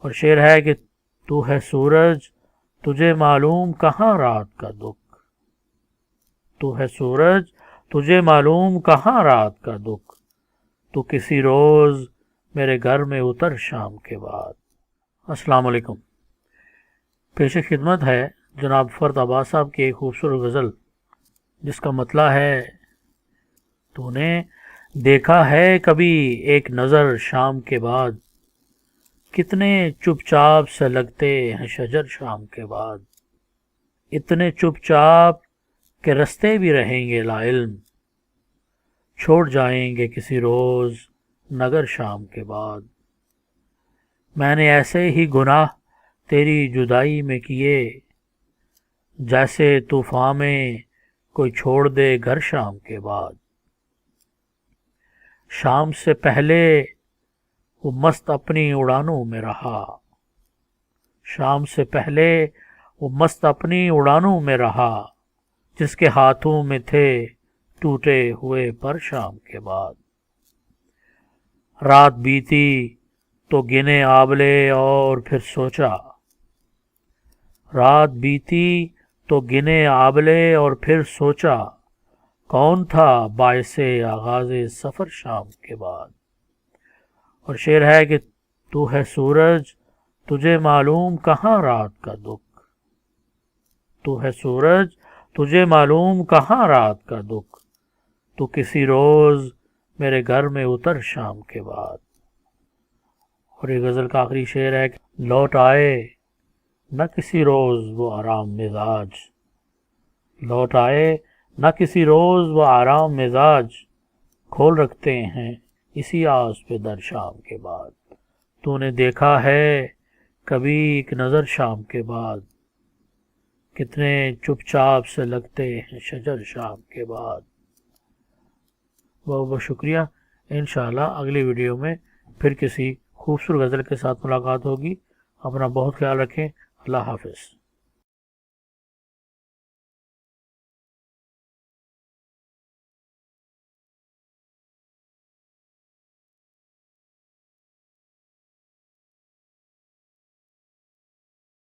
اور شعر ہے کہ تو ہے سورج تجھے معلوم کہاں رات کا دکھ، تو ہے سورج تجھے معلوم کہاں رات کا دکھ، تو کسی روز میرے گھر میں اتر شام کے بعد۔ السلام علیکم۔ پیش خدمت ہے جناب فرد عباس صاحب کی ایک خوبصورت غزل جس کا مطلع ہے تو نے دیکھا ہے کبھی ایک نظر شام کے بعد، کتنے چپ چاپ سے لگتے ہیں شجر شام کے بعد، اتنے چپ چاپ کہ رستے بھی رہیں گے لا علم، چھوڑ جائیں گے کسی روز نگر شام کے بعد۔ میں نے ایسے ہی گناہ تیری جدائی میں کیے، جیسے طوفان میں کوئی چھوڑ دے گھر شام کے بعد۔ شام سے پہلے وہ مست اپنی اڑانوں میں رہا، شام سے پہلے وہ مست اپنی اڑانوں میں رہا، جس کے ہاتھوں میں تھے ٹوٹے ہوئے پر شام کے بعد۔ رات بیتی تو گنے آبلے اور پھر سوچا، رات بیتی تو گنے آبلے اور پھر سوچا، کون تھا باعث آغاز سفر شام کے بعد۔ اور شعر ہے کہ تو ہے سورج تجھے معلوم کہاں رات کا دکھ، تو ہے سورج تجھے معلوم کہاں رات کا دکھ، تو کسی روز میرے گھر میں اتر شام کے بعد۔ اور یہ غزل کا آخری شعر ہے کہ لوٹ آئے نہ کسی روز وہ آرام مزاج، لوٹ آئے نہ کسی روز وہ آرام مزاج، کھول رکھتے ہیں اسی آس پہ در شام کے بعد۔ تو نے دیکھا ہے کبھی ایک نظر شام کے بعد، کتنے چپ چاپ سے لگتے ہیں شجر شام کے بعد۔ بہت بہت شکریہ۔ انشاءاللہ اگلی ویڈیو میں پھر کسی خوبصورت غزل کے ساتھ ملاقات ہوگی۔ اپنا بہت خیال رکھیں۔ اللہ حافظ۔